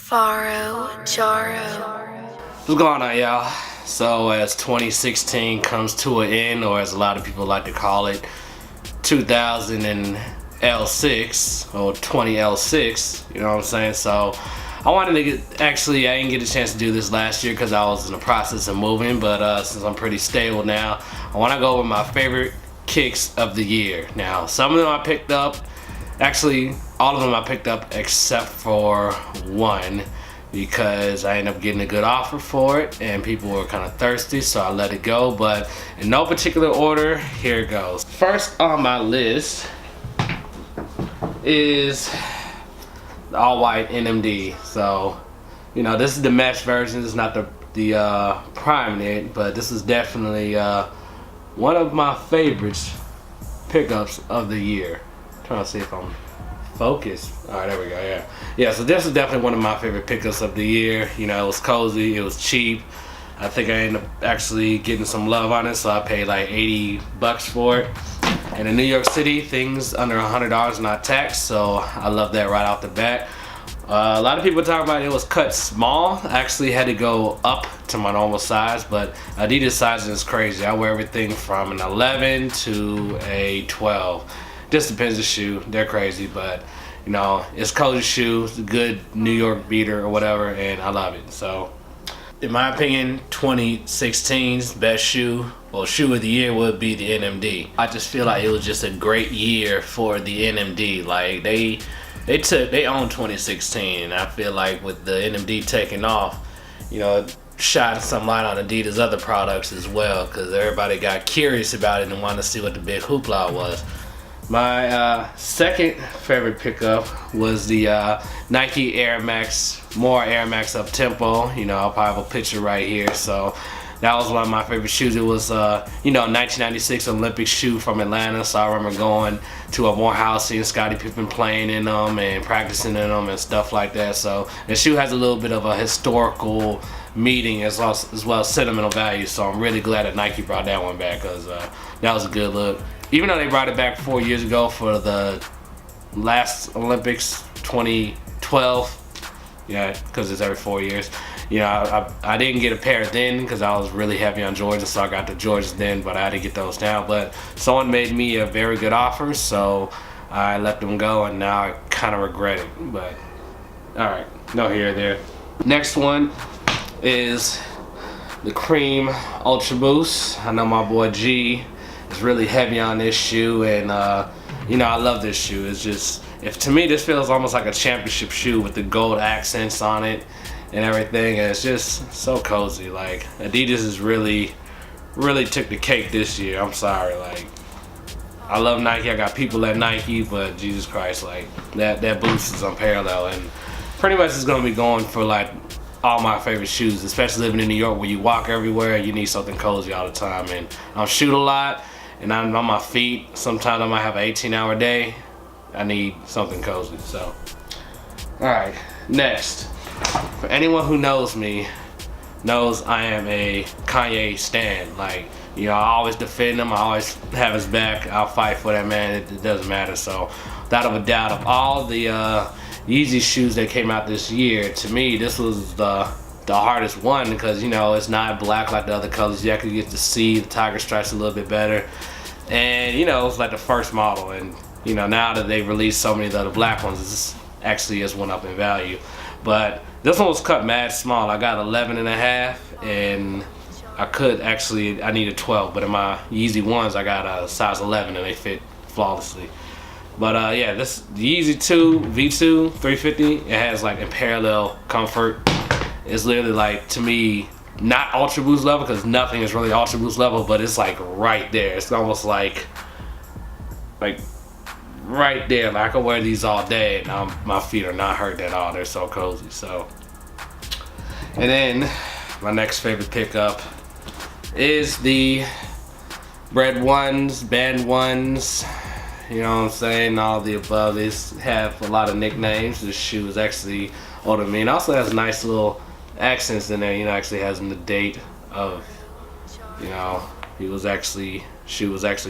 Faro Jaro. What's going on, y'all? So as 2016 comes to an end, or as a lot of people like to call it, 2000 and L6 or 20L6, you know what I'm saying? So I wanted to get, actually I didn't get a chance to do this last year because I was in the process of moving, but since I'm pretty stable now, I want to go with my favorite kicks of the year. Now, some of them I picked up, actually all of them I picked up except for one, because I ended up getting a good offer for it and people were kind of thirsty, so I let it go. But in no particular order, here it goes. First on my list is the all white Nmd. So, you know, this is the mesh version. It's not the prime knit, but this is definitely one of my favorites pickups of the year. Trying to see if I'm focused. All right, there we go. Yeah. So this is definitely one of my favorite pickups of the year. You know, it was cozy, it was cheap. I think I ended up actually getting some love on it, so I paid like $80 for it. And in New York City, things under $100 not taxed, so I love that right off the bat. A lot of people talk about it was cut small. I actually had to go up to my normal size, but Adidas sizing is crazy. I wear everything from an 11 to a 12. Just depends on the shoe. They're crazy, but you know, it's cozy shoe, it's a good New York beater or whatever, and I love it. So in my opinion, 2016's best shoe, well, shoe of the year would be the NMD. I just feel like it was just a great year for the NMD. Like they own 2016, and I feel like with the NMD taking off, you know, it shot some light on Adidas' other products as well, because everybody got curious about it and wanted to see what the big hoopla was. My second favorite pickup was the Nike Air Max Uptempo. You know, I'll probably have a picture right here. So that was one of my favorite shoes. It was, you know, 1996 Olympic shoe from Atlanta. So I remember going to a Morehouse, seeing Scottie Pippen playing in them and practicing in them and stuff like that. So the shoe has a little bit of a historical meaning as well as sentimental value. So I'm really glad that Nike brought that one back, because that was a good look. Even though they brought it back 4 years ago for the last Olympics, 2012, yeah, because it's every 4 years. You know, I didn't get a pair then because I was really heavy on Jordans, so I got the Jordans then, but I had to get those now. But someone made me a very good offer, so I let them go, and now I kind of regret it. But all right, no here or there. Next one is the Cream Ultra Boost. I know my boy G is really heavy on this shoe, and you know, I love this shoe. It's just, to me, this feels almost like a championship shoe with the gold accents on it and everything, and it's just so cozy. Like, Adidas has really took the cake this year. I'm sorry, like, I love Nike, I got people at Nike, but Jesus Christ, like, that boost is unparalleled, and pretty much it's gonna be going for like all my favorite shoes, especially living in New York where you walk everywhere, you need something cozy all the time. And I shoot a lot, and I'm on my feet. Sometimes I might have an 18-hour day. I need something cozy. So, all right, next. For anyone who knows me, knows I am a Kanye stan. Like, you know, I always defend him. I always have his back. I'll fight for that man. It doesn't matter. So, without a doubt, of all the Yeezy shoes that came out this year, to me, this was the hardest one, because, you know, it's not black like the other colors. You actually get to see the tiger stripes a little bit better, and you know, it's like the first model. And you know, now that they've released so many of the other black ones, this actually has went up in value. But this one was cut mad small. I got 11 and a half, and I needed 12, but in my Yeezy ones I got a size 11 and they fit flawlessly. But yeah, this Yeezy 2 V2 350, it has like unparalleled comfort. It's literally, like, to me, not Ultra Boost level, because nothing is really Ultra Boost level, but it's like right there. It's almost like right there. Like, I could wear these all day and my feet are not hurt at all. They're so cozy. So, and then my next favorite pickup is the Bread Ones, Band Ones. You know what I'm saying? All the above. They have a lot of nicknames. This shoe is actually older than me. And also has nice little accents in there. You know, actually has the date of, you know, shoe was actually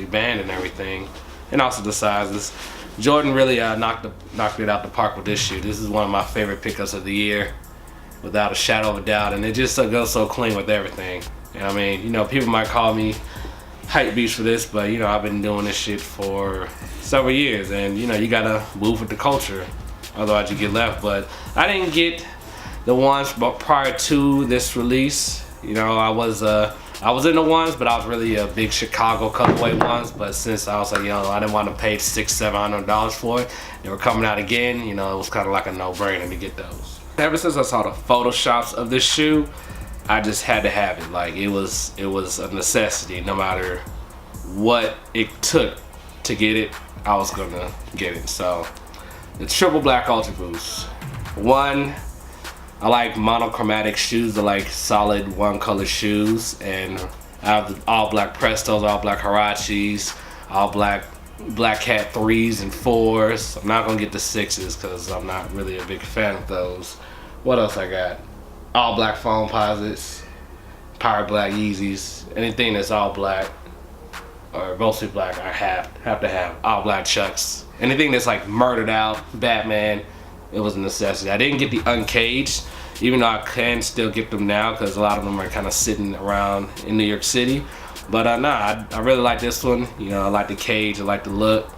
banned and everything. And also the sizes. Jordan really knocked it out the park with this shoe. This is one of my favorite pickups of the year. without a shadow of a doubt, and it just goes so clean with everything. You know what I mean? You know, people might call me hype beast for this, but you know, I've been doing this shit for several years, and you know, you gotta move with the culture, otherwise you get left. But I didn't get the ones prior to this release. You know, I was in the ones, but I was really a big Chicago colorway ones. But since I was like, you know, I didn't want to pay $600-700 for it, they were coming out again. You know, it was kind of like a no-brainer to get those. Ever since I saw the photoshops of this shoe, I just had to have it. Like it was a necessity. No matter what it took to get it, I was gonna get it. So the triple black Ultra Boost. One, I like monochromatic shoes. I like solid one color shoes, and I have the all black Prestos, all black Huaraches, all black Cat 3s and 4s. I'm not gonna get the 6s because I'm not really a big fan of those. What else I got? All black foam posits, power black Yeezys, anything that's all black or mostly black I have to have. All black Chucks. Anything that's like murdered out, Batman, it was a necessity. I didn't get the uncaged, even though I can still get them now because a lot of them are kind of sitting around in New York City. But nah, I really like this one. You know, I like the cage, I like the look.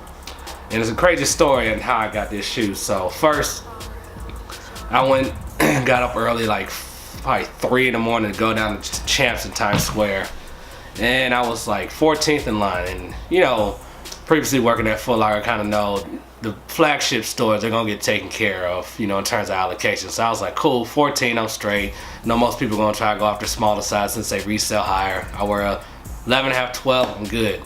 And it's a crazy story on how I got this shoe. So first, I went got up early, like probably 3 in the morning to go down to Champs in Times Square. And I was like 14th in line. And you know, previously working at Foot Locker, I kind of know the flagship stores, they're gonna get taken care of, you know, in terms of allocation. So I was like, cool, 14, I'm straight. You know, most people are gonna try to go after smaller size since they resell higher. I wear a 11.5, 12, I'm good.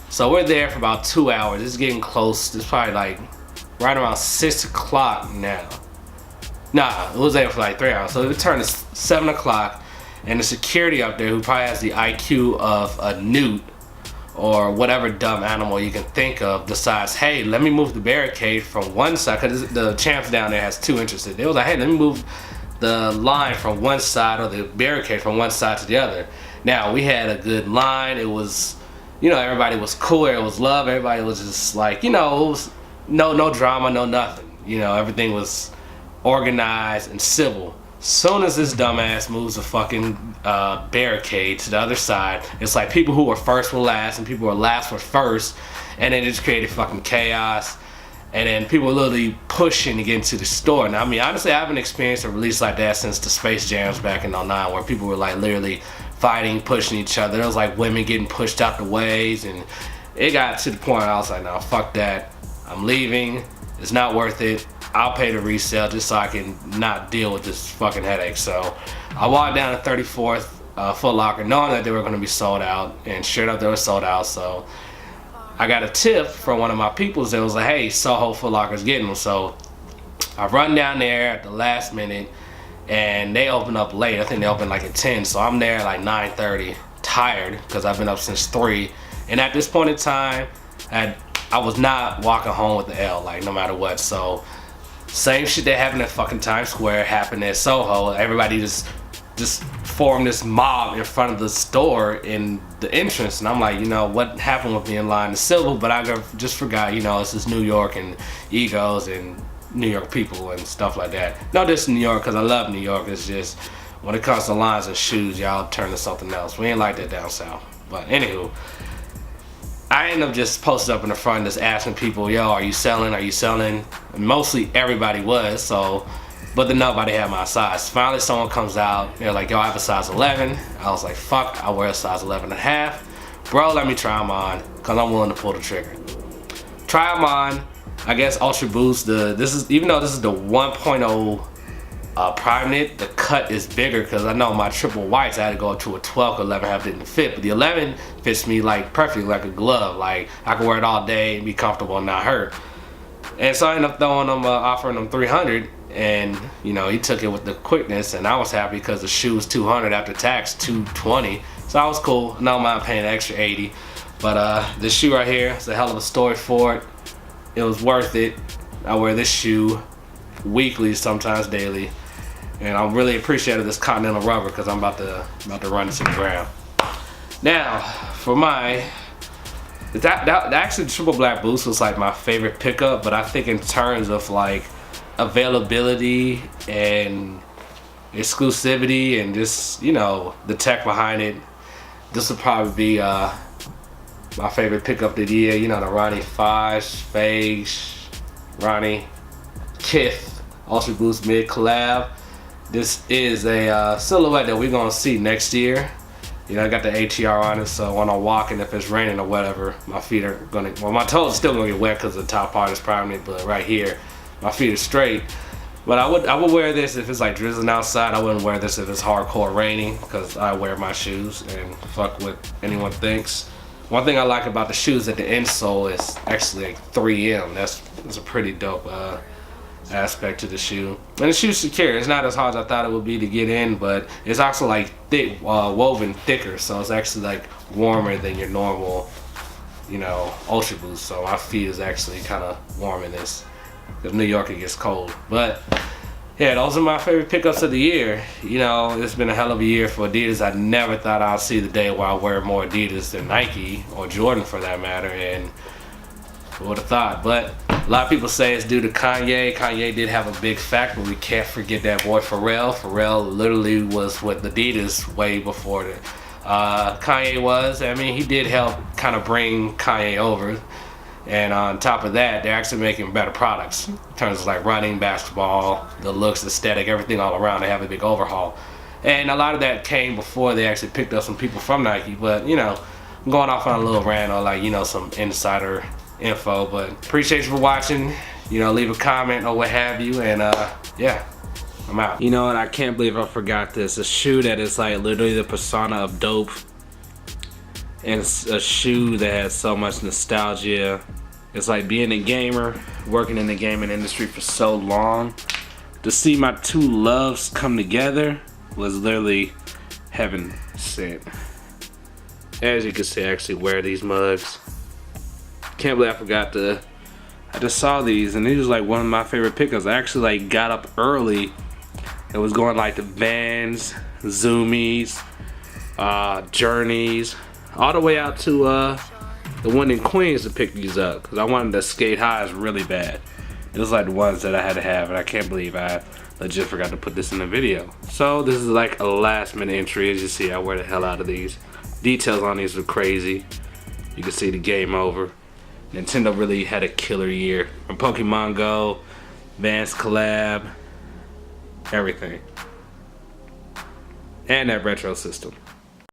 So we're there for about 2 hours. It's getting close. It's probably like right around 6 o'clock now. Nah, it was there for like 3 hours. So it turned to 7 o'clock, and the security up there, who probably has the IQ of a newt or whatever dumb animal you can think of, decides, hey, let me move the barricade from one side, because the Champs down there has 2 entrances. They was like, hey, let me move the line from one side, or the barricade from one side to the other. Now, we had a good line. It was, you know, everybody was cool. It was love. Everybody was just like, you know, it was no drama, no nothing. You know, everything was organized and civil. Soon as this dumbass moves the fucking barricade to the other side, it's like people who were first were last and people who were last were first, and then it just created fucking chaos. And then people were literally pushing to get into the store. Now, I mean, honestly, I haven't experienced a release like that since the Space Jams back in '09, where people were like literally fighting, pushing each other. There was like women getting pushed out the ways, and it got to the point I was like, no, fuck that. I'm leaving. It's not worth it. I'll pay the resale just so I can not deal with this fucking headache. So I walked down to 34th Foot Locker, knowing that they were going to be sold out, and sure enough, they were sold out. So I got a tip from one of my peoples that was like, hey, Soho Foot Locker's getting them. So I run down there at the last minute, and they open up late. I think they open like at 10. So I'm there at like 9:30, tired because I've been up since 3. And at this point in time, I was not walking home with the L, like no matter what. So same shit that happened at fucking Times Square happened at Soho. Everybody just formed this mob in front of the store in the entrance, and I'm like, you know, what happened with me in line is civil, but I just forgot, you know, it's just New York and egos and New York people and stuff like that. Not just New York, because I love New York. It's just when it comes to lines and shoes, y'all turn to something else. We ain't like that down south. But anywho, I ended up just posted up in the front just asking people, yo, are you selling? Are you selling? And mostly everybody was, so, but then nobody had my size. Finally someone comes out, they're like, yo, I have a size 11. I was like, fuck, I wear a size 11.5. Bro, let me try them on, because I'm willing to pull the trigger. Try them on. I guess Ultra Boost, even though this is the 1.0 Prime Knit, the cut is bigger because I know my triple whites, I had to go up to a 12 because 11.5 didn't fit, but the 11 fits me like perfectly, like a glove. Like I can wear it all day and be comfortable and not hurt. And so I ended up throwing them, offering them 300, and you know, he took it with the quickness, and I was happy because the shoe was 200 after tax, 220. So I was cool. I don't mind paying an extra 80. But this shoe right here, it's a hell of a story for it. It was worth it. I wear this shoe weekly, sometimes daily. And I'm really appreciative of this Continental rubber because I'm about to run it to the ground. Now, for actually triple black boost was like my favorite pickup, but I think in terms of like availability and exclusivity and just, you know, the tech behind it, this will probably be my favorite pickup of the year. You know, the Ronnie Fage, Ronnie Kith Ultra Boost Mid collab. This is a silhouette that we're gonna see next year. You know, I got the ATR on it, so when I'm walking, if it's raining or whatever, my feet are gonna, well, my toes are still gonna get wet because the top part is prominent, but right here, my feet are straight. But I would wear this if it's like drizzling outside. I wouldn't wear this if it's hardcore raining, because I wear my shoes and fuck what anyone thinks. One thing I like about the shoes that the insole is actually like 3M. That's a pretty dope aspect to the shoe. And the shoe's secure. It's not as hard as I thought it would be to get in, but it's also like thick, woven thicker, so it's actually like warmer than your normal, you know, Ultra Boost. So my feet is actually kind of warm in this, because New York it gets cold. But yeah, those are my favorite pickups of the year. You know, it's been a hell of a year for Adidas. I never thought I'd see the day where I wear more Adidas than Nike or Jordan for that matter, and who would have thought? But a lot of people say it's due to Kanye. Kanye did have a big factor, but we can't forget that boy Pharrell. Pharrell literally was with Adidas way before Kanye was. I mean, he did help kind of bring Kanye over. And on top of that, they're actually making better products in terms of like running, basketball, the looks, aesthetic, everything all around. They have a big overhaul. And a lot of that came before they actually picked up some people from Nike. But, you know, I'm going off on a little rant or like, you know, some insider info. But appreciate you for watching. You know, leave a comment or what have you. And yeah, I'm out. You know what? I can't believe I forgot this. A shoe that is like literally the persona of dope. And it's a shoe that has so much nostalgia. It's like being a gamer, working in the gaming industry for so long. To see my two loves come together was literally heaven sent. As you can see, I actually wear these mugs. Can't believe I forgot I just saw these and these was like one of my favorite pickups. I actually like got up early. It was going like the Vans, Zoomies, Journeys, all the way out to the one in Queens to pick these up, because I wanted to skate highs really bad. It was like the ones that I had to have, and I can't believe I legit forgot to put this in the video. So this is like a last minute entry. As you see, I wear the hell out of these. Details on these are crazy. You can see the game over. Nintendo really had a killer year. From Pokemon Go, Vans collab, everything. And that retro system.